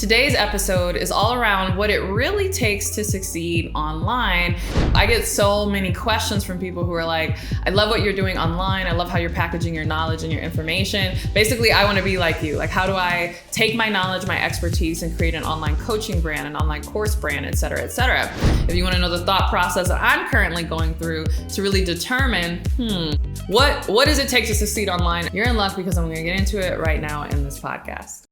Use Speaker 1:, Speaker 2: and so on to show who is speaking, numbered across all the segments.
Speaker 1: Today's episode is all around what it really takes to succeed online. I get so many questions from people who are like, I love what you're doing online. I love how you're packaging your knowledge and your information. Basically, I want to be like you. Like, how do I take my knowledge, my expertise, and create an online coaching brand, an online course brand, et cetera, et cetera. If you want to know the thought process that I'm currently going through to really determine, what does it take to succeed online? You're in luck because I'm going to get into it right now in this podcast.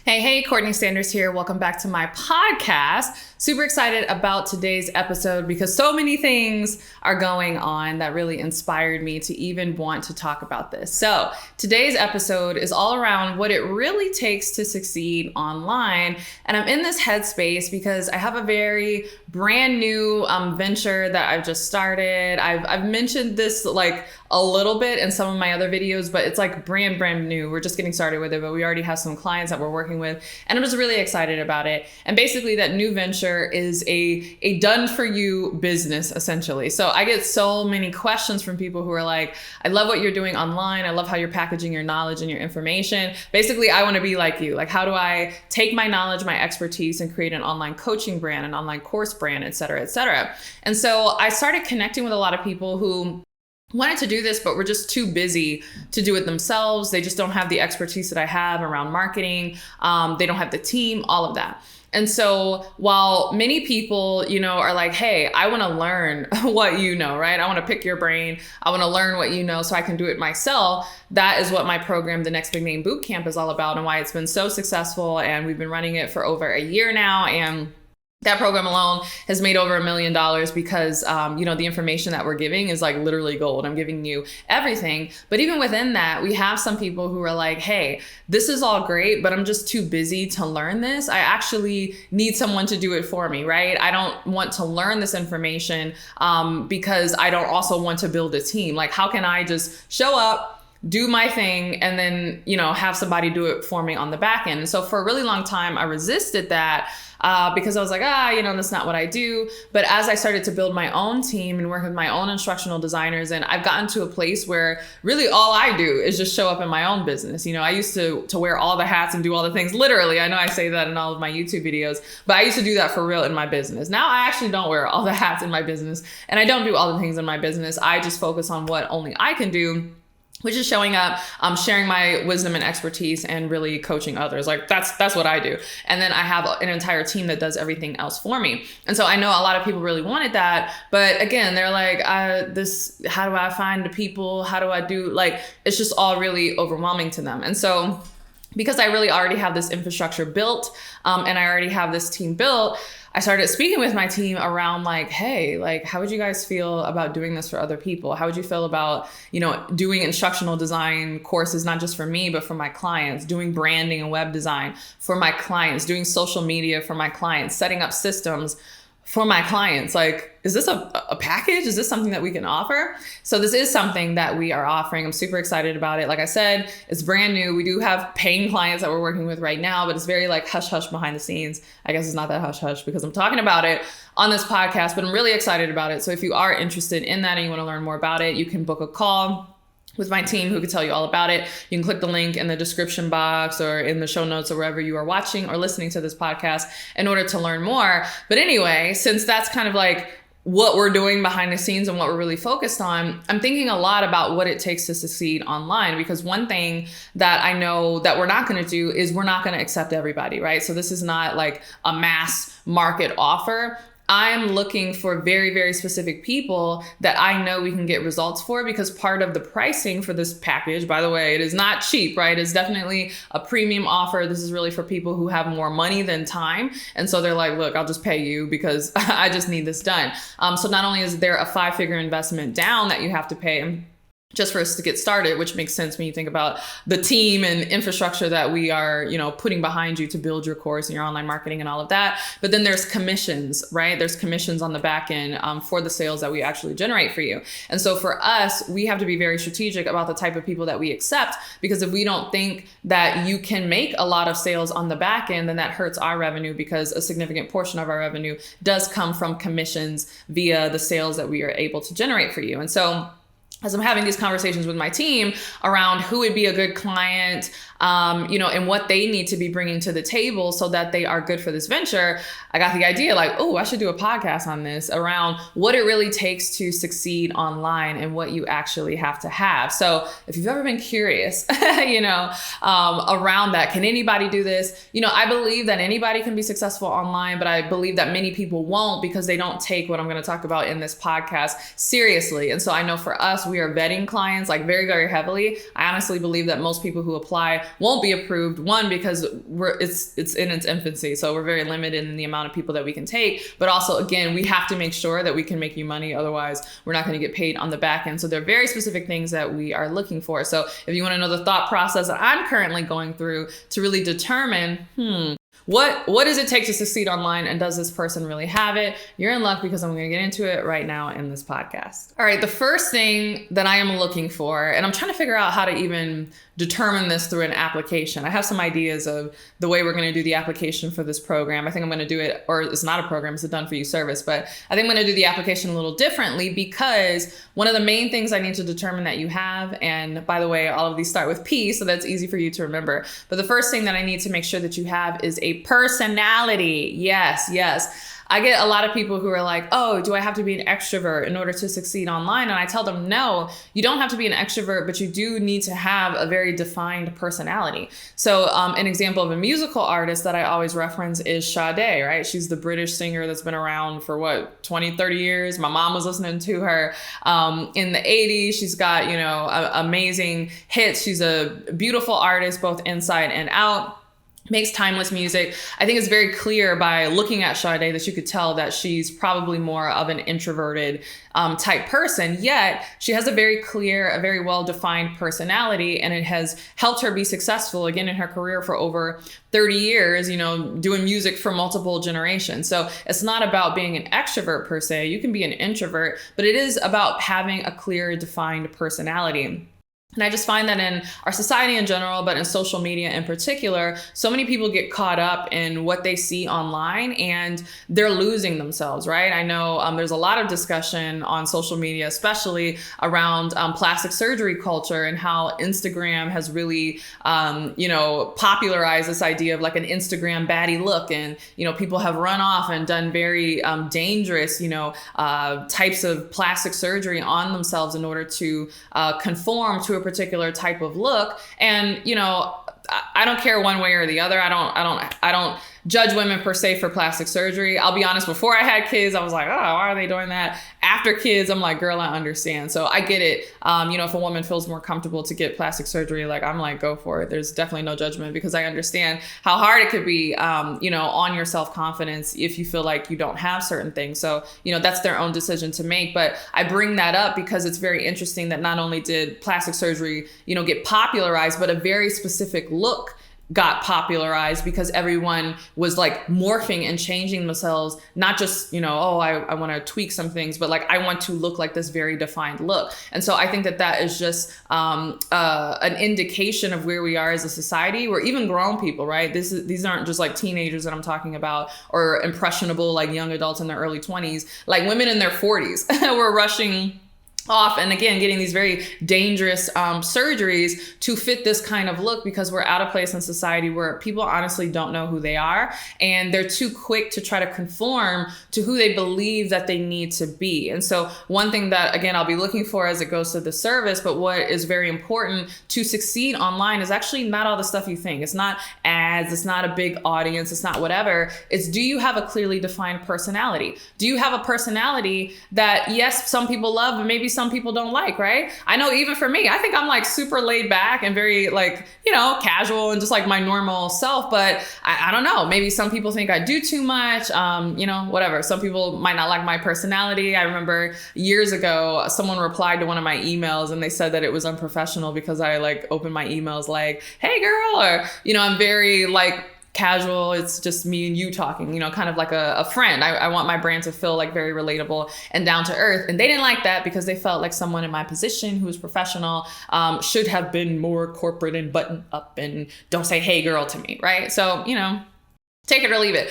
Speaker 1: Hey, Courtney Sanders here. Welcome back to my podcast. Super excited about today's episode because so many things are going on that really inspired me to even want to talk about this. So today's episode is all around what it really takes to succeed online. And I'm in this headspace because I have a very brand new venture that I've just started. I've mentioned this like a little bit in some of my other videos, but it's like brand new. We're just getting started with it, but we already have some clients that we're working with, and I'm just really excited about it. And basically that new venture is a done for you business, essentially. So I get so many questions from people who are like, I love what you're doing online. I love how you're packaging your knowledge and your information. Basically, I want to be like you. Like, how do I take my knowledge, my expertise, and create an online coaching brand, an online course brand, et cetera, et cetera. And so I started connecting with a lot of people who wanted to do this, but were just too busy to do it themselves. They just don't have the expertise that I have around marketing. They don't have the team, all of that. And so while many people, are like, hey, I want to learn what you know, right? I want to pick your brain. I want to learn what you know so I can do it myself. That is what my program, the Next Big Name Bootcamp, is all about and why it's been so successful. And we've been running it for over a year now. And that program alone has made over $1 million because, the information that we're giving is like literally gold. I'm giving you everything. But even within that, we have some people who are like, hey, this is all great, but I'm just too busy to learn this. I actually need someone to do it for me, right? I don't want to learn this information because I don't also want to build a team. Like, how can I just show up, do my thing, and then, have somebody do it for me on the back end? And so for a really long time, I resisted that because I was like, that's not what I do. But as I started to build my own team and work with my own instructional designers, and I've gotten to a place where really all I do is just show up in my own business. I used to wear all the hats and do all the things. Literally, I know I say that in all of my YouTube videos, but I used to do that for real in my business. Now I actually don't wear all the hats in my business, and I don't do all the things in my business. I just focus on what only I can do, which is showing up, sharing my wisdom and expertise, and really coaching others. Like, that's what I do. And then I have an entire team that does everything else for me. And so I know a lot of people really wanted that, but again, they're like, how do I find the people? How do I do, like, it's just all really overwhelming to them. And so because I really already have this infrastructure built, and I already have this team built, I started speaking with my team around like, hey, like, how would you guys feel about doing this for other people? How would you feel about, doing instructional design courses, not just for me, but for my clients, doing branding and web design for my clients, doing social media for my clients, setting up systems for my clients? Like, is this a package? Is this something that we can offer? So this is something that we are offering. I'm super excited about it. Like I said, it's brand new. We do have paying clients that we're working with right now, but it's very like hush hush behind the scenes. I guess it's not that hush hush because I'm talking about it on this podcast, but I'm really excited about it. So if you are interested in that and you want to learn more about it, you can book a call with my team who can tell you all about it. You can click the link in the description box or in the show notes or wherever you are watching or listening to this podcast in order to learn more. But anyway, since that's kind of like what we're doing behind the scenes and what we're really focused on, I'm thinking a lot about what it takes to succeed online, because one thing that I know that we're not going to do is we're not going to accept everybody, right? So this is not like a mass market offer. I'm looking for very, very specific people that I know we can get results for, because part of the pricing for this package, by the way, it is not cheap, right? It's definitely a premium offer. This is really for people who have more money than time. And so they're like, look, I'll just pay you because I just need this done. So not only is there a 5-figure investment down that you have to pay, just for us to get started, which makes sense when you think about the team and infrastructure that we are, putting behind you to build your course and your online marketing and all of that. But then there's commissions, right? There's commissions on the back end for the sales that we actually generate for you. And so for us, we have to be very strategic about the type of people that we accept, because if we don't think that you can make a lot of sales on the back end, then that hurts our revenue, because a significant portion of our revenue does come from commissions via the sales that we are able to generate for you. And so as I'm having these conversations with my team around who would be a good client, and what they need to be bringing to the table so that they are good for this venture, I got the idea like, oh, I should do a podcast on this around what it really takes to succeed online and what you actually have to have. So if you've ever been curious, around that, can anybody do this? I believe that anybody can be successful online, but I believe that many people won't, because they don't take what I'm going to talk about in this podcast seriously. And so I know for us, we are vetting clients like very, very heavily. I honestly believe that most people who apply won't be approved. One, because it's in its infancy. So we're very limited in the amount of people that we can take. But also, again, we have to make sure that we can make you money. Otherwise, we're not going to get paid on the back end. So there are very specific things that we are looking for. So if you want to know the thought process that I'm currently going through to really determine, what does it take to succeed online, and does this person really have it? You're in luck, because I'm going to get into it right now in this podcast. All right, the first thing that I am looking for, and I'm trying to figure out how to even determine this through an application. I have some ideas of the way we're going to do the application for this program. I think I'm going to do it, or it's not a program, it's a done for you service, but I think I'm going to do the application a little differently, because one of the main things I need to determine that you have, and by the way, all of these start with P, so that's easy for you to remember. But the first thing that I need to make sure that you have is a personality. Yes. I get a lot of people who are like, oh, do I have to be an extrovert in order to succeed online? And I tell them, no, you don't have to be an extrovert, but you do need to have a very defined personality. So an example of a musical artist that I always reference is Sade, right? She's the British singer that's been around for 20, 30 years. My mom was listening to her in the 80s. She's got, amazing hits. She's a beautiful artist, both inside and out. Makes timeless music. I think it's very clear by looking at Sade that you could tell that she's probably more of an introverted type person, yet she has a very clear, a very well-defined personality, and it has helped her be successful again in her career for over 30 years, doing music for multiple generations. So it's not about being an extrovert per se. You can be an introvert, but it is about having a clear, defined personality. And I just find that in our society in general, but in social media in particular, so many people get caught up in what they see online, and they're losing themselves, right? I know there's a lot of discussion on social media, especially around plastic surgery culture, and how Instagram has really, popularized this idea of like an Instagram baddie look. And, people have run off and done very dangerous, types of plastic surgery on themselves in order to conform to a particular type of look. And, I don't care one way or the other. I don't judge women per se for plastic surgery. I'll be honest, before I had kids, I was like, oh, why are they doing that? After kids, I'm like, girl, I understand. So I get it. If a woman feels more comfortable to get plastic surgery, I'm like, go for it. There's definitely no judgment, because I understand how hard it could be, on your self-confidence if you feel like you don't have certain things. So, that's their own decision to make. But I bring that up because it's very interesting that not only did plastic surgery, get popularized, but a very specific look got popularized, because everyone was like morphing and changing themselves, not just, I want to tweak some things, but I want to look like this very defined look. And so I think that is just an indication of where we are as a society, or even grown people, right? These aren't just like teenagers that I'm talking about, or impressionable, young adults in their early 20s, women in their 40s were rushing off and again getting these very dangerous surgeries to fit this kind of look, because we're at a place in society where people honestly don't know who they are, and they're too quick to try to conform to who they believe that they need to be. And so one thing that, again, I'll be looking for as it goes to the service, but what is very important to succeed online is actually not all the stuff you think. It's not ads, it's not a big audience, it's not whatever. It's, do you have a clearly defined personality? Do you have a personality that, yes, some people love, but maybe some people don't like, right? I know even for me, I think I'm like super laid back and very like, casual and just like my normal self. But I don't know, maybe some people think I do too much, whatever. Some people might not like my personality. I remember years ago, someone replied to one of my emails and they said that it was unprofessional because I like opened my emails like, hey girl, or, I'm very like casual. It's just me and you talking, kind of like a friend. I want my brand to feel like very relatable and down to earth. And they didn't like that because they felt like someone in my position who was professional should have been more corporate and buttoned up and don't say, hey girl to me. Right. So, take it or leave it.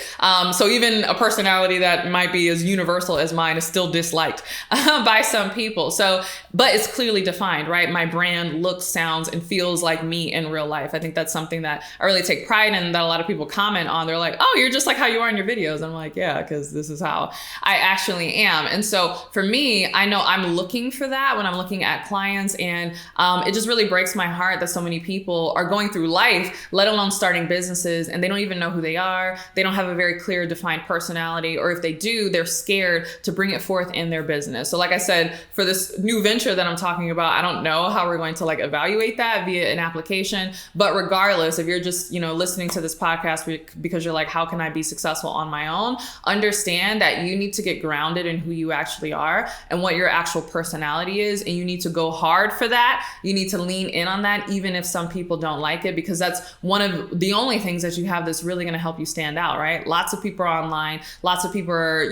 Speaker 1: So even a personality that might be as universal as mine is still disliked by some people. So, but it's clearly defined, right? My brand looks, sounds, and feels like me in real life. I think that's something that I really take pride in, that a lot of people comment on. They're like, oh, you're just like how you are in your videos. I'm like, yeah, because this is how I actually am. And so for me, I know I'm looking for that when I'm looking at clients. And it just really breaks my heart that so many people are going through life, let alone starting businesses, and they don't even know who they are. They don't have a very clear, defined personality, or if they do, they're scared to bring it forth in their business. So like I said, for this new venture that I'm talking about, I don't know how we're going to like evaluate that via an application. But regardless, if you're just, listening to this podcast because you're like, how can I be successful on my own? Understand that you need to get grounded in who you actually are and what your actual personality is. And you need to go hard for that. You need to lean in on that, even if some people don't like it, because that's one of the only things that you have that's really going to help you stand out, right? Lots of people are online. Lots of people are,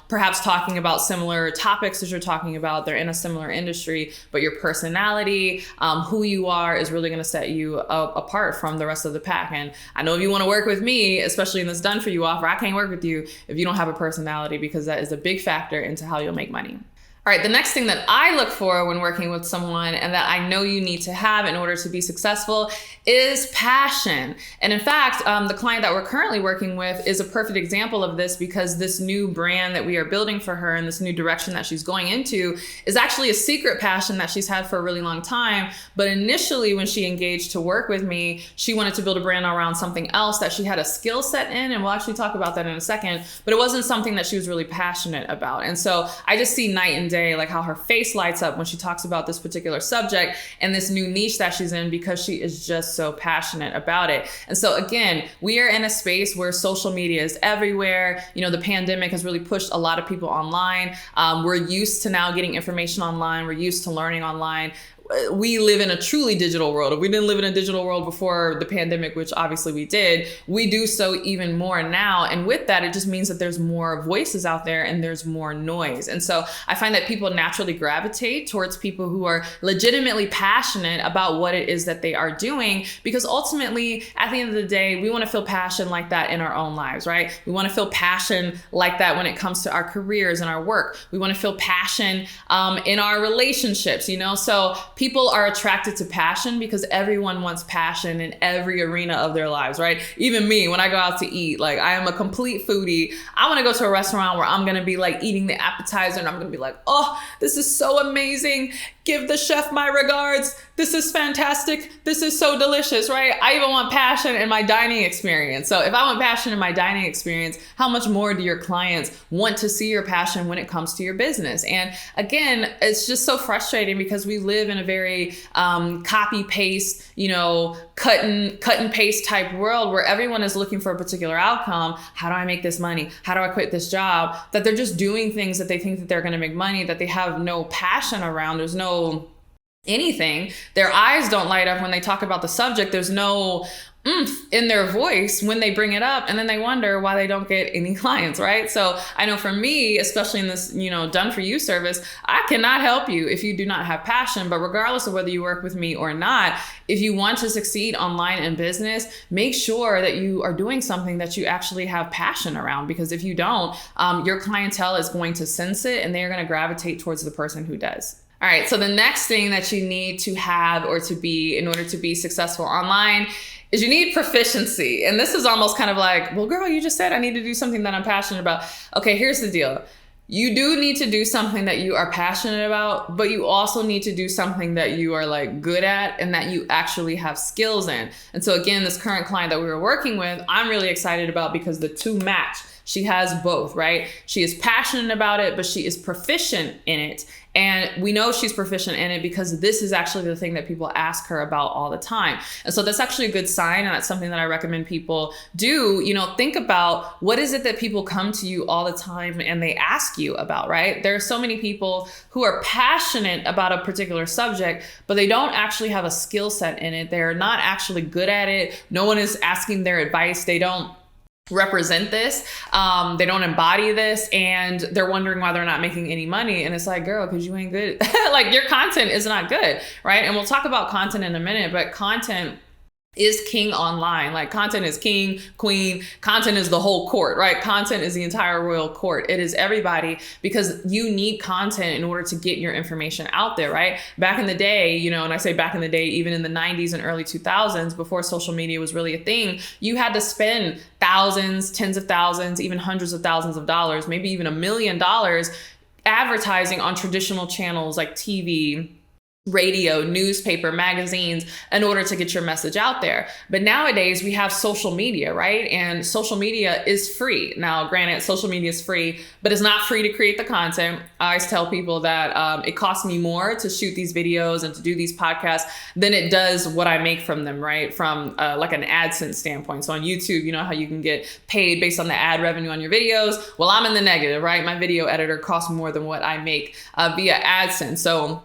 Speaker 1: perhaps talking about similar topics as you're talking about. They're in a similar industry, but your personality, who you are is really going to set you apart from the rest of the pack. And I know if you want to work with me, especially in this done for you offer, I can't work with you if you don't have a personality, because that is a big factor into how you'll make money. All right, the next thing that I look for when working with someone and that I know you need to have in order to be successful is passion. And in fact, the client that we're currently working with is a perfect example of this, because this new brand that we are building for her and this new direction that she's going into is actually a secret passion that she's had for a really long time. But initially, when she engaged to work with me, she wanted to build a brand around something else that she had a skill set in. And we'll actually talk about that in a second, but it wasn't something that she was really passionate about. And so I just see night and day, like how her face lights up when she talks about this particular subject and this new niche that she's in, because she is just so passionate about it. And so again, we are in a space where social media is everywhere. The pandemic has really pushed a lot of people online. We're used to now getting information online. We're used to learning online. We live in a truly digital world. If we didn't live in a digital world before the pandemic, which obviously we did, we do so even more now. And with that, it just means that there's more voices out there and there's more noise. And so I find that people naturally gravitate towards people who are legitimately passionate about what it is that they are doing, because ultimately, at the end of the day, we want to feel passion like that in our own lives, right? We want to feel passion like that when it comes to our careers and our work. We want to feel passion in our relationships, So people are attracted to passion because everyone wants passion in every arena of their lives, right? Even me, when I go out to eat, like I am a complete foodie. I want to go to a restaurant where I'm going to be like eating the appetizer and I'm going to be like, oh, this is so amazing. Give the chef my regards. This is fantastic. This is so delicious, right? I even want passion in my dining experience. So if I want passion in my dining experience, how much more do your clients want to see your passion when it comes to your business? And again, it's just so frustrating because we live in a very copy paste, cut and paste type world where everyone is looking for a particular outcome. How do I make this money? How do I quit this job? That they're just doing things that they think that they're going to make money, that they have no passion around. There's no anything. Their eyes don't light up when they talk about the subject. There's no oomph in their voice when they bring it up, and then they wonder why they don't get any clients, right? So I know for me, especially in this, done for you service, I cannot help you if you do not have passion. But regardless of whether you work with me or not, if you want to succeed online in business, make sure that you are doing something that you actually have passion around, because if you don't, your clientele is going to sense it and they're going to gravitate towards the person who does. All right, so the next thing that you need to have or to be in order to be successful online is you need proficiency. And this is almost kind of like, well, girl, you just said I need to do something that I'm passionate about. Okay, here's the deal. You do need to do something that you are passionate about, but you also need to do something that you are like good at and that you actually have skills in. And so again, this current client that we were working with, I'm really excited about because the two match. She has both, right? She is passionate about it, but she is proficient in it. And we know she's proficient in it because this is actually the thing that people ask her about all the time. And so that's actually a good sign. And that's something that I recommend people do. Think about what is it that people come to you all the time and they ask you about, right? There are so many people who are passionate about a particular subject, but they don't actually have a skill set in it. They're not actually good at it. No one is asking their advice. They don't represent this. They don't embody this, and they're wondering why they're not making any money. And it's like, girl, because you ain't good. Like, your content is not good, right? And we'll talk about content in a minute, but content is king online. Like, content is king, queen. Content is the whole court, right? Content is the entire royal court. It is everybody, because you need content in order to get your information out there, right? Back in the day, and I say back in the day, even in the 90s and early 2000s, before social media was really a thing, you had to spend thousands, tens of thousands, even hundreds of thousands of dollars, maybe even $1 million advertising on traditional channels like TV, radio, newspaper, magazines, in order to get your message out there. But nowadays we have social media, right? And social media is free. Now, granted, social media is free, but it's not free to create the content. I always tell people that it costs me more to shoot these videos and to do these podcasts than it does what I make from them, right? From like an AdSense standpoint. So on YouTube, you know how you can get paid based on the ad revenue on your videos? Well, I'm in the negative, right? My video editor costs more than what I make via AdSense. So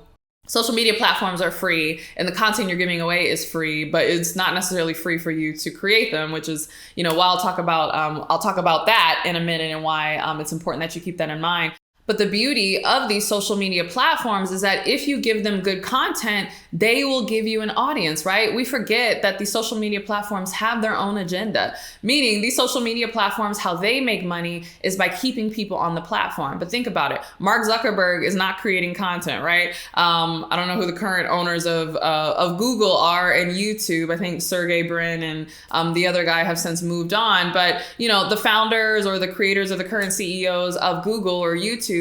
Speaker 1: social media platforms are free and the content you're giving away is free, but it's not necessarily free for you to create them, which is, why I'll talk about that in a minute and why it's important that you keep that in mind. But the beauty of these social media platforms is that if you give them good content, they will give you an audience, right? We forget that these social media platforms have their own agenda, meaning these social media platforms, how they make money is by keeping people on the platform. But think about it. Mark Zuckerberg is not creating content, right? I don't know who the current owners of Google are and YouTube. I think Sergey Brin and the other guy have since moved on. But, the founders or the creators or the current CEOs of Google or YouTube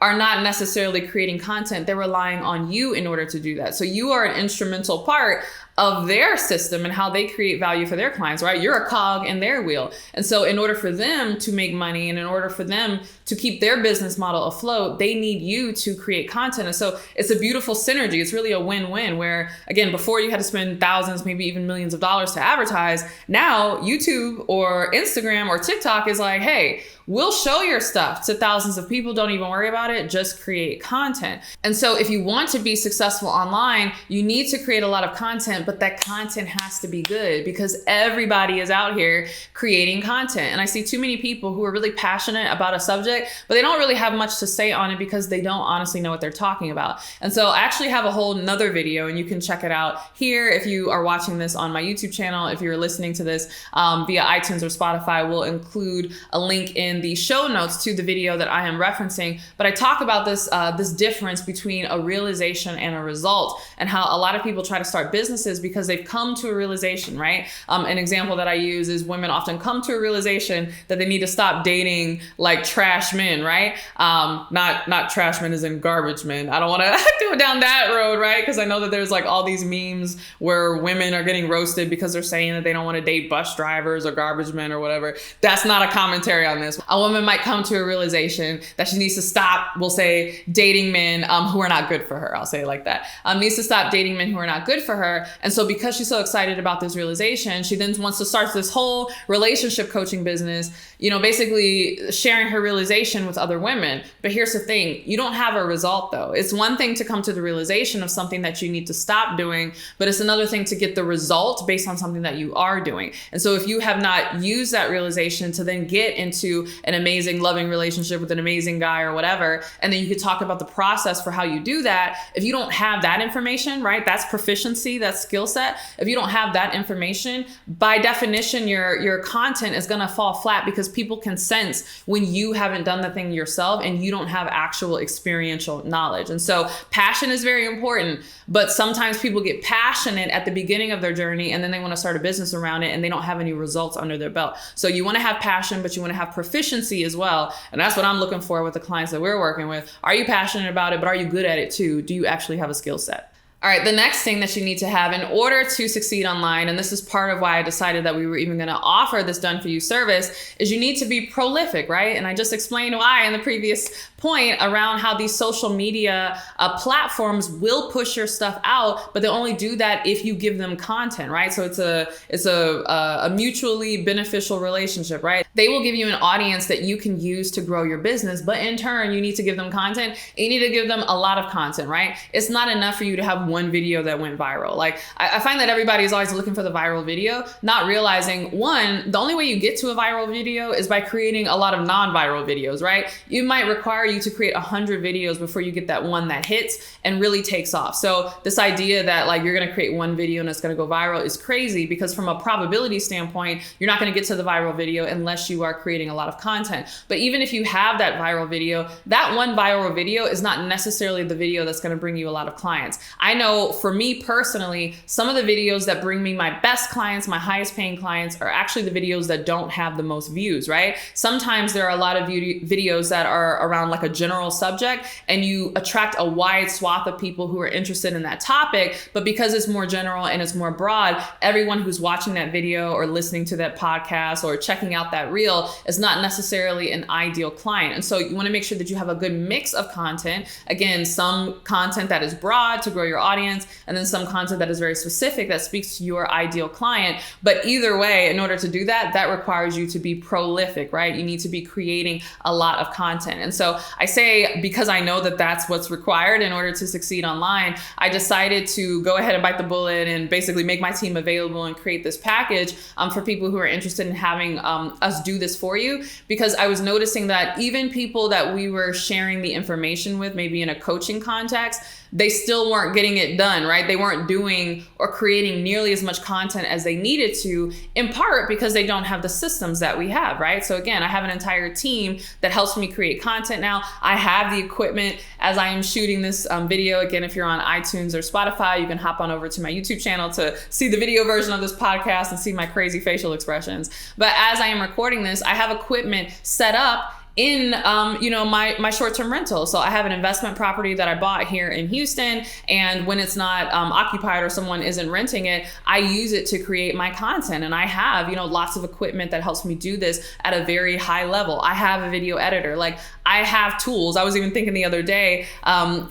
Speaker 1: are not necessarily creating content. They're relying on you in order to do that. So you are an instrumental part of their system and how they create value for their clients, right? You're a cog in their wheel. And so in order for them to make money and in order for them to keep their business model afloat, they need you to create content. And so it's a beautiful synergy. It's really a win-win where, again, before you had to spend thousands, maybe even millions of dollars to advertise. Now YouTube or Instagram or TikTok is like, hey, we'll show your stuff to thousands of people. Don't even worry about it. Just create content. And so if you want to be successful online, you need to create a lot of content, but that content has to be good because everybody is out here creating content. And I see too many people who are really passionate about a subject, but they don't really have much to say on it because they don't honestly know what they're talking about. And so I actually have a whole nother video and you can check it out here. If you are watching this on my YouTube channel, if you're listening to this via iTunes or Spotify, we'll include a link in the show notes to the video that I am referencing. But I talk about this difference between a realization and a result and how a lot of people try to start businesses because they've come to a realization, right? An example that I use is women often come to a realization that they need to stop dating like trash men, right? Not trash men as in garbage men. I don't want to go down that road, right? Because I know that there's like all these memes where women are getting roasted because they're saying that they don't want to date bus drivers or garbage men or whatever. That's not a commentary on this. A woman might come to a realization that she needs to stop, we'll say, dating men who are not good for her. I'll say it like that. Needs to stop dating men who are not good for her. And so because she's so excited about this realization, she then wants to start this whole relationship coaching business, basically sharing her realization with other women. But here's the thing, you don't have a result though. It's one thing to come to the realization of something that you need to stop doing, but it's another thing to get the result based on something that you are doing. And so if you have not used that realization to then get into an amazing, loving relationship with an amazing guy or whatever, and then you could talk about the process for how you do that. If you don't have that information, right, that's proficiency, that's skill set. If you don't have that information, by definition, your content is going to fall flat because people can sense when you haven't done the thing yourself and you don't have actual experiential knowledge. And so passion is very important, but sometimes people get passionate at the beginning of their journey and then they want to start a business around it and they don't have any results under their belt. So you want to have passion, but you want to have proficiency as well. And that's what I'm looking for with the clients that we're working with. Are you passionate about it, but are you good at it too? Do you actually have a skill set? All right, the next thing that you need to have in order to succeed online, and this is part of why I decided that we were even going to offer this done for you service, is you need to be prolific, right? And I just explained why in the previous point around how these social media platforms will push your stuff out, but they'll only do that if you give them content, right? So it's a mutually beneficial relationship, right? They will give you an audience that you can use to grow your business, but in turn, you need to give them content. And you need to give them a lot of content, right? It's not enough for you to have one video that went viral. Like I find that everybody is always looking for the viral video, not realizing one, the only way you get to a viral video is by creating a lot of non-viral videos, right? You might require you to create 100 videos before you get that one that hits and really takes off. So this idea that like you're going to create one video and it's going to go viral is crazy, because from a probability standpoint, you're not going to get to the viral video unless you are creating a lot of content. But even if you have that viral video, that one viral video is not necessarily the video that's going to bring you a lot of clients. I know for me personally, some of the videos that bring me my best clients, my highest paying clients, are actually the videos that don't have the most views, right? Sometimes there are a lot of videos that are around like a general subject and you attract a wide swath of people who are interested in that topic, but because it's more general and it's more broad, everyone who's watching that video or listening to that podcast or checking out that reel is not necessarily an ideal client. And so you want to make sure that you have a good mix of content. Again, some content that is broad to grow your audience, and then some content that is very specific that speaks to your ideal client. But either way, in order to do that, that requires you to be prolific, right? You need to be creating a lot of content. And so I say, because I know that that's what's required in order to succeed online, I decided to go ahead and bite the bullet and basically make my team available and create this package for people who are interested in having us do this for you. Because I was noticing that even people that we were sharing the information with, maybe in a coaching context, they still weren't getting it done, right? They weren't doing or creating nearly as much content as they needed to, in part because they don't have the systems that we have, right? So again, I have an entire team that helps me create content now. I have the equipment as I am shooting this video. Again, if you're on iTunes or Spotify, you can hop on over to my YouTube channel to see the video version of this podcast and see my crazy facial expressions. But as I am recording this, I have equipment set up in my short-term rental. So I have an investment property that I bought here in Houston, and when it's not occupied or someone isn't renting it, I use it to create my content. And I have lots of equipment that helps me do this at a very high level. I have a video editor. Like, I have tools. I was even thinking the other day,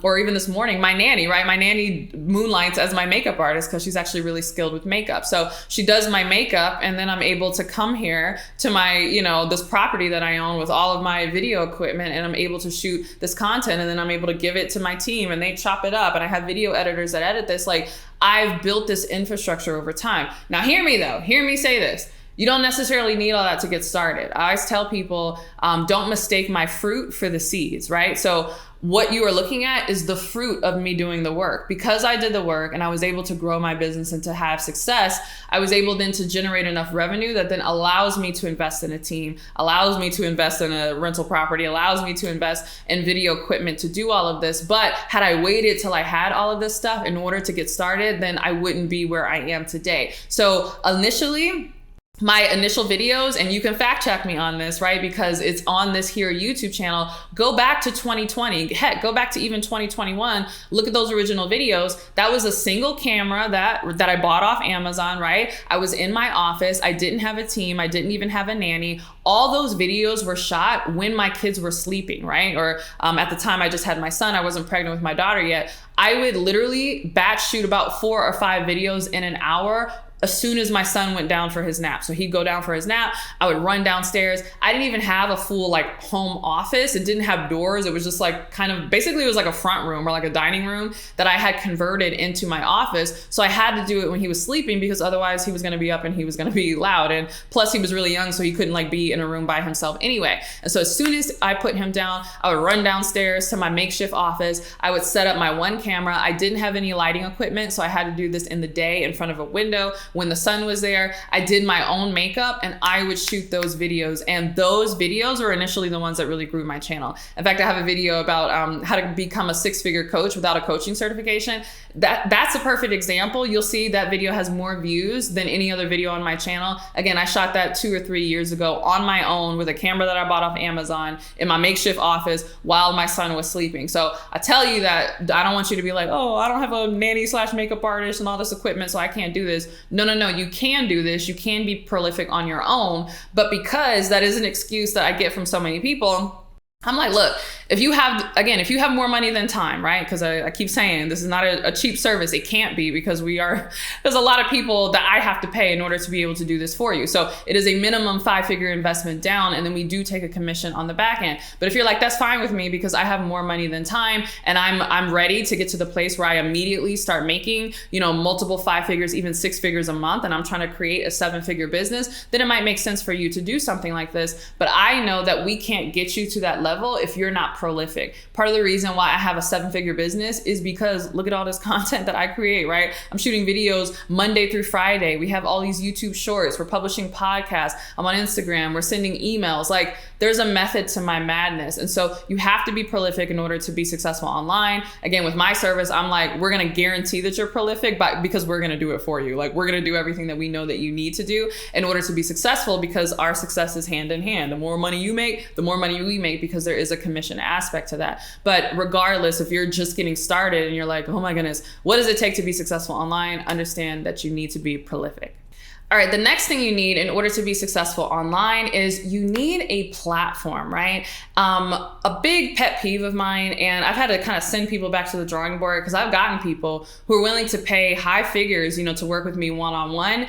Speaker 1: or even this morning, my nanny, right? My nanny moonlights as my makeup artist because she's actually really skilled with makeup. So she does my makeup, and then I'm able to come here to my, this property that I own with all of my video equipment, and I'm able to shoot this content, and then I'm able to give it to my team and they chop it up, and I have video editors that edit this. Like, I've built this infrastructure over time. Now hear me say this. You don't necessarily need all that to get started. I always tell people, don't mistake my fruit for the seeds, right? So what you are looking at is the fruit of me doing the work. Because I did the work and I was able to grow my business and to have success, I was able then to generate enough revenue that then allows me to invest in a team, allows me to invest in a rental property, allows me to invest in video equipment to do all of this. But had I waited till I had all of this stuff in order to get started, then I wouldn't be where I am today. So initially, my initial videos, and you can fact check me on this, right? Because it's on this here YouTube channel. Go back to 2020, heck, go back to even 2021. Look at those original videos. That was a single camera that I bought off Amazon, right? I was in my office. I didn't have a team. I didn't even have a nanny. All those videos were shot when my kids were sleeping, right? Or at the time I just had my son. I wasn't pregnant with my daughter yet. I would literally batch shoot about 4 or 5 videos in an hour as soon as my son went down for his nap. So he'd go down for his nap, I would run downstairs. I didn't even have a full home office. It didn't have doors. It was just basically it was like a front room or like a dining room that I had converted into my office. So I had to do it when he was sleeping, because otherwise he was gonna be up and he was gonna be loud. And plus he was really young, so he couldn't be in a room by himself anyway. And so as soon as I put him down, I would run downstairs to my makeshift office. I would set up my one camera. I didn't have any lighting equipment, so I had to do this in the day in front of a window. when the sun was there. I did my own makeup and I would shoot those videos. And those videos were initially the ones that really grew my channel. In fact, I have a video about how to become a 6-figure coach without a coaching certification. That's a perfect example. You'll see that video has more views than any other video on my channel. Again, I shot that 2 or 3 years ago on my own with a camera that I bought off Amazon in my makeshift office while my son was sleeping. So I tell you that I don't want you to be like, oh, I don't have a nanny / makeup artist and all this equipment, so I can't do this. No, you can do this. You can be prolific on your own. But because that is an excuse that I get from so many people, I'm like, look, if you have more money than time, right? Because I keep saying this is not a cheap service. It can't be, because there's a lot of people that I have to pay in order to be able to do this for you. So it is a minimum 5-figure investment down. And then we do take a commission on the back end. But if you're like, that's fine with me because I have more money than time and I'm ready to get to the place where I immediately start making, multiple 5 figures, even 6 figures a month, and I'm trying to create a 7-figure business, then it might make sense for you to do something like this. But I know that we can't get you to that level if you're not prolific. Part of the reason why I have a 7-figure business is because look at all this content that I create, right? I'm shooting videos Monday through Friday. We have all these YouTube shorts. We're publishing podcasts. I'm on Instagram. We're sending emails. Like, there's a method to my madness. And so you have to be prolific in order to be successful online. Again, with my service, I'm like, we're going to guarantee that you're prolific because we're going to do it for you. Like, we're going to do everything that we know that you need to do in order to be successful, because our success is hand in hand. The more money you make, the more money we make, because there is a commission aspect to that. But regardless, if you're just getting started and you're like, oh my goodness, what does it take to be successful online? Understand that you need to be prolific. All right, the next thing you need in order to be successful online is you need a platform, right? A big pet peeve of mine, and I've had to kind of send people back to the drawing board because I've gotten people who are willing to pay high figures, to work with me one-on-one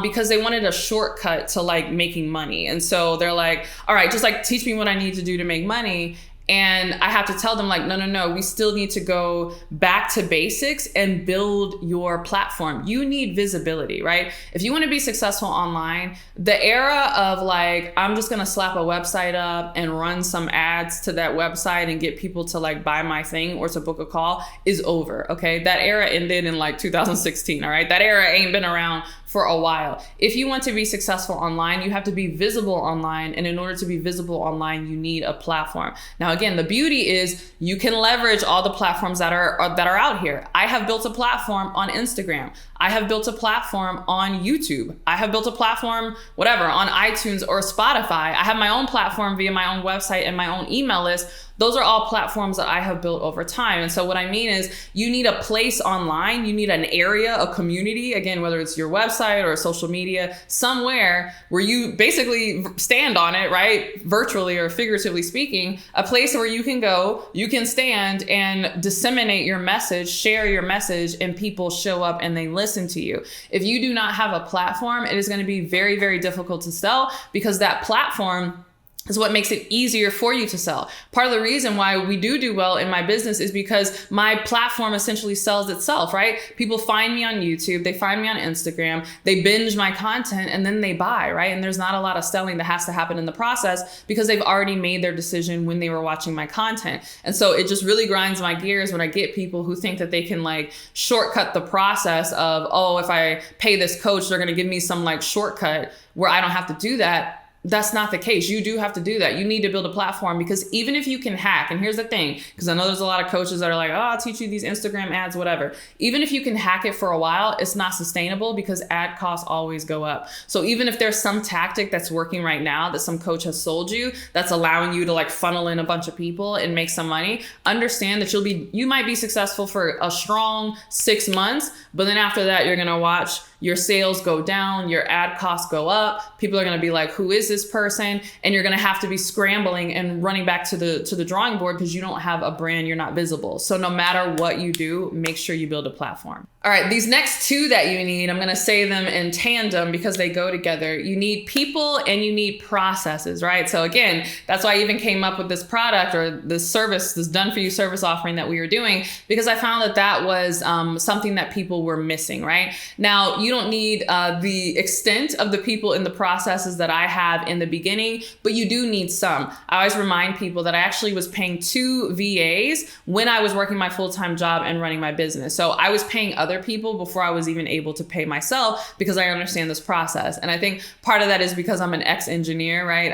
Speaker 1: because they wanted a shortcut to like making money. And so they're like, all right, just like teach me what I need to do to make money. And I have to tell them like, no, we still need to go back to basics and build your platform. You need visibility, right? If you want to be successful online, the era of like, I'm just going to slap a website up and run some ads to that website and get people to like buy my thing or to book a call is over. Okay. That era ended in like 2016. All right. That era ain't been around for a while. If you want to be successful online, you have to be visible online. And in order to be visible online, you need a platform. Now, again, the beauty is you can leverage all the platforms that are out here. I have built a platform on Instagram. I have built a platform on YouTube. I have built a platform, whatever, on iTunes or Spotify. I have my own platform via my own website and my own email list. Those are all platforms that I have built over time. And so what I mean is you need a place online, you need an area, a community, again, whether it's your website or social media, somewhere where you basically stand on it, right? Virtually or figuratively speaking, a place where you can go, you can stand and disseminate your message, share your message, and people show up and they listen to you. If you do not have a platform, it is going to be very, very difficult to sell because that platform is what makes it easier for you to sell. Part of the reason why we do well in my business is because my platform essentially sells itself, right? People find me on YouTube, they find me on Instagram, they binge my content, and then they buy, right? And there's not a lot of selling that has to happen in the process because they've already made their decision when they were watching my content. And so it just really grinds my gears when I get people who think that they can like shortcut the process of, oh, if I pay this coach, they're gonna give me some like shortcut where I don't have to do that. That's not the case. You do have to do that. You need to build a platform because even if you can hack, and here's the thing, because I know there's a lot of coaches that are like, oh, I'll teach you these Instagram ads, whatever. Even if you can hack it for a while, it's not sustainable because ad costs always go up. So even if there's some tactic that's working right now that some coach has sold you, that's allowing you to like funnel in a bunch of people and make some money, understand that you might be successful for a strong 6 months, but then after that, you're going to watch your sales go down, your ad costs go up. People are going to be like, who is this person? And you're going to have to be scrambling and running back to the drawing board because you don't have a brand, you're not visible. So no matter what you do, make sure you build a platform. All right, these next two that you need, I'm going to say them in tandem because they go together. You need people and you need processes, right? So again, that's why I even came up with this product or this service, this done for you service offering that we were doing, because I found that was something that people were missing, right? Now, you don't need the extent of the people in the processes that I have in the beginning, but you do need some. I always remind people that I actually was paying 2 VAs when I was working my full-time job and running my business. So I was paying other other people before I was even able to pay myself, because I understand this process. And I think part of that is because I'm an ex-engineer, right?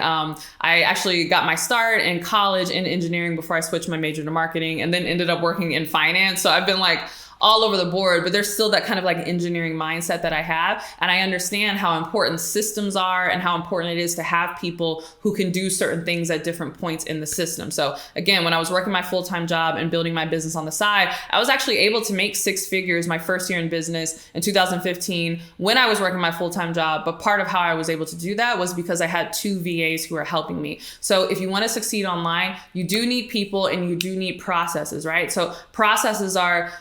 Speaker 1: I actually got my start in college in engineering before I switched my major to marketing, and then ended up working in finance. So I've been like all over the board, but there's still that kind of like engineering mindset that I have. And I understand how important systems are and how important it is to have people who can do certain things at different points in the system. So again, when I was working my full-time job and building my business on the side, I was actually able to make 6 figures my first year in business in 2015 when I was working my full-time job. But part of how I was able to do that was because I had 2 VAs who were helping me. So if you want to succeed online, you do need people and you do need processes, right? So processes are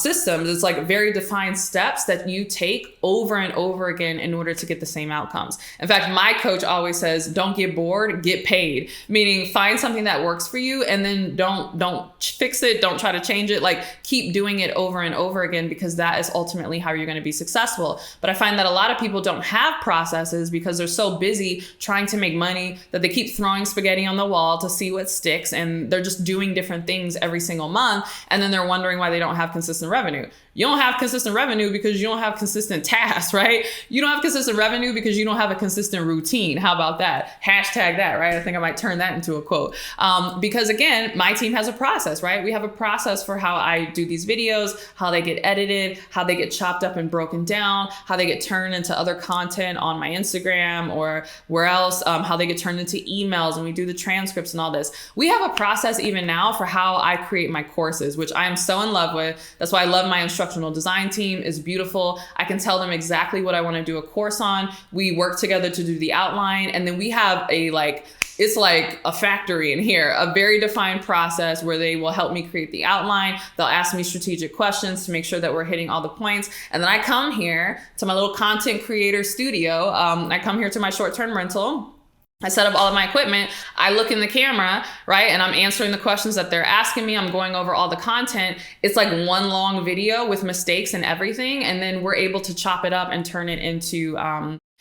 Speaker 1: systems. It's like very defined steps that you take over and over again in order to get the same outcomes. In fact, my coach always says, don't get bored, get paid. Meaning find something that works for you and then don't fix it. Don't try to change it. Like keep doing it over and over again, because that is ultimately how you're going to be successful. But I find that a lot of people don't have processes because they're so busy trying to make money that they keep throwing spaghetti on the wall to see what sticks. And they're just doing different things every single month. And then they're wondering why they don't have consistent revenue. You don't have consistent revenue because you don't have consistent tasks, right? You don't have consistent revenue because you don't have a consistent routine. How about that? Hashtag that, right? I think I might turn that into a quote. Because again, my team has a process, right? We have a process for how I do these videos, how they get edited, how they get chopped up and broken down, how they get turned into other content on my Instagram or where else, how they get turned into emails, and we do the transcripts and all this. We have a process even now for how I create my courses, which I am so in love with. That's why I love my instructional design team. Is beautiful. I can tell them exactly what I want to do a course on. We work together to do the outline, and then we have it's like a factory in here, a very defined process where they will help me create the outline. They'll ask me strategic questions to make sure that we're hitting all the points. And then I come here to my little content creator studio. I come here to my short-term rental. I set up all of my equipment. I look in the camera, right? And I'm answering the questions that they're asking me. I'm going over all the content. It's like one long video with mistakes and everything. And then we're able to chop it up and turn it into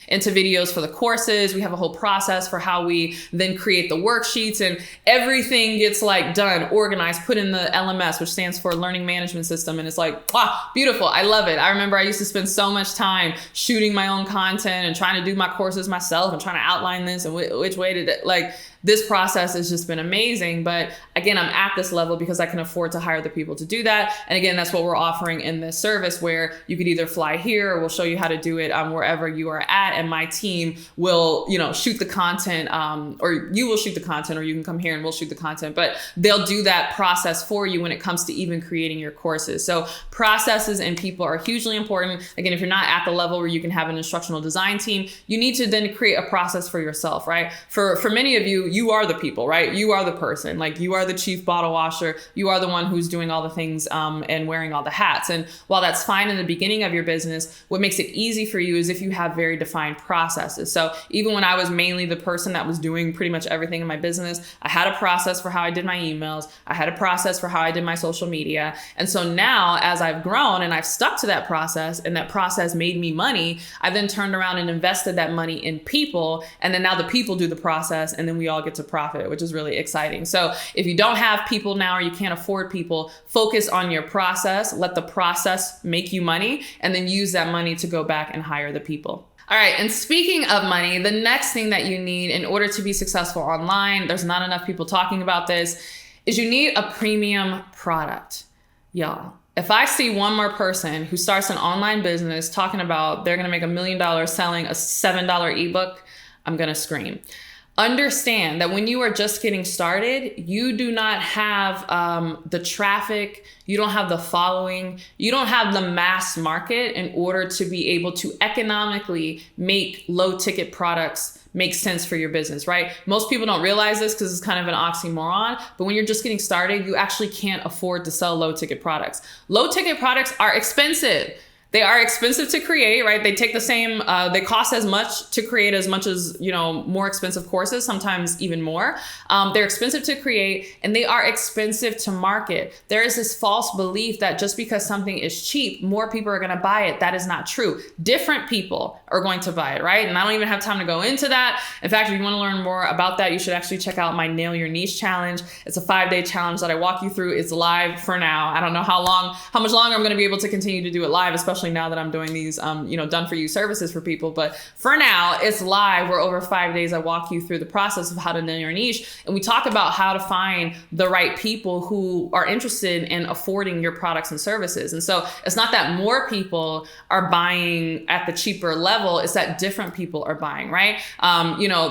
Speaker 1: videos for the courses. We have a whole process for how we then create the worksheets, and everything gets like done, organized, put in the LMS, which stands for Learning Management System. And it's like, wow, beautiful. I love it. I remember I used to spend so much time shooting my own content and trying to do my courses myself and trying to outline this and which way to this process has just been amazing. But again, I'm at this level because I can afford to hire the people to do that. And again, that's what we're offering in this service, where you could either fly here or we'll show you how to do it wherever you are at. And my team will, shoot the content, or you will shoot the content, or you can come here and we'll shoot the content. But they'll do that process for you when it comes to even creating your courses. So processes and people are hugely important. Again, if you're not at the level where you can have an instructional design team, you need to then create a process for yourself, right? For many of you, you are the people, right? You are the person. Like, you are the chief bottle washer. You are the one who's doing all the things and wearing all the hats. And while that's fine in the beginning of your business, what makes it easy for you is if you have very defined processes. So even when I was mainly the person that was doing pretty much everything in my business, I had a process for how I did my emails. I had a process for how I did my social media. And so now, as I've grown and I've stuck to that process, and that process made me money, I then turned around and invested that money in people. And then now the people do the process, and then we all get to profit, which is really exciting. So if you don't have people now, or you can't afford people, focus on your process, let the process make you money, and then use that money to go back and hire the people. All right. And speaking of money, the next thing that you need in order to be successful online, there's not enough people talking about this, is you need a premium product. Y'all, if I see one more person who starts an online business talking about they're going to make $1 million selling a $7 ebook, I'm going to scream. Understand that when you are just getting started, you do not have the traffic, you don't have the following, you don't have the mass market in order to be able to economically make low ticket products make sense for your business, right? Most people don't realize this because it's kind of an oxymoron, but when you're just getting started, you actually can't afford to sell low ticket products. Low ticket products are expensive. They are expensive to create, right? They take the same, they cost as much to create as much as, more expensive courses, sometimes even more. They're expensive to create and they are expensive to market. There is this false belief that just because something is cheap, more people are going to buy it. That is not true. Different people are going to buy it, right? And I don't even have time to go into that. In fact, if you want to learn more about that, you should actually check out my Nail Your Niche challenge. It's a 5-day challenge that I walk you through. It's live for now. I don't know how much longer I'm going to be able to continue to do it live, especially now that I'm doing these, done for you services for people. But for now, it's live, where over 5 days, I walk you through the process of how to nail your niche. And we talk about how to find the right people who are interested in affording your products and services. And so it's not that more people are buying at the cheaper level, it's that different people are buying, right?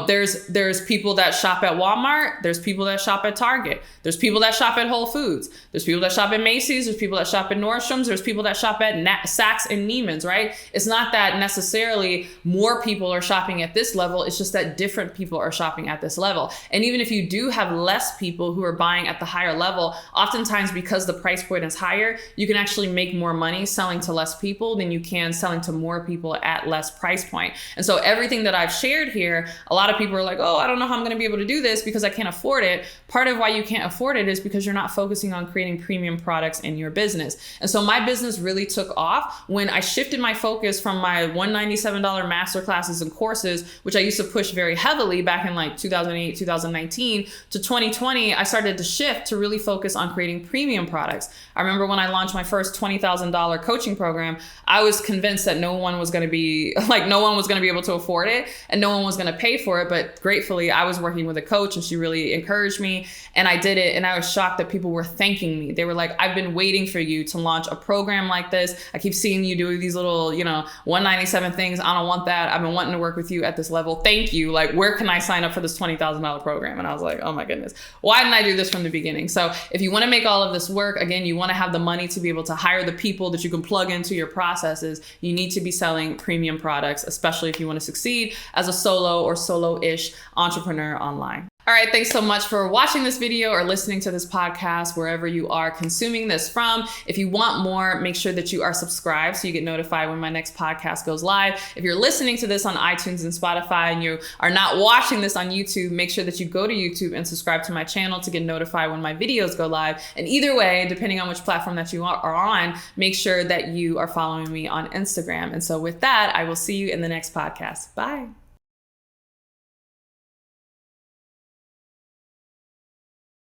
Speaker 1: There's people that shop at Walmart, there's people that shop at Target, there's people that shop at Whole Foods, there's people that shop at Macy's, there's people that shop at Nordstrom's, there's people that shop at Saks and Neiman's, right? It's not that necessarily more people are shopping at this level, it's just that different people are shopping at this level. And even if you do have less people who are buying at the higher level, oftentimes because the price point is higher, you can actually make more money selling to less people than you can selling to more people at less price point. And so everything that I've shared here, a lot of people are like, oh, I don't know how I'm going to be able to do this because I can't afford it. Part of why you can't afford it is because you're not focusing on creating premium products in your business. And so my business really took off when I shifted my focus from my $197 masterclasses and courses, which I used to push very heavily back in like 2008, 2019 to 2020. I started to shift to really focus on creating premium products. I remember when I launched my first $20,000 coaching program, I was convinced that no one was going to be able to afford it and no one was going to pay for it. But gratefully, I was working with a coach and she really encouraged me and I did it. And I was shocked that people were thanking me. They were like, I've been waiting for you to launch a program like this. I keep seeing you do these little, 197 things. I don't want that. I've been wanting to work with you at this level. Thank you. Like, where can I sign up for this $20,000 program? And I was like, oh my goodness, why didn't I do this from the beginning? So if you want to make all of this work, again, you want to have the money to be able to hire the people that you can plug into your processes. You need to be selling premium products, especially if you want to succeed as a solo or solo-ish entrepreneur online. All right, thanks so much for watching this video or listening to this podcast, wherever you are consuming this from. If you want more, make sure that you are subscribed so you get notified when my next podcast goes live. If you're listening to this on iTunes and Spotify and you are not watching this on YouTube, make sure that you go to YouTube and subscribe to my channel to get notified when my videos go live. And either way, depending on which platform that you are on, make sure that you are following me on Instagram. And so with that, I will see you in the next podcast. Bye.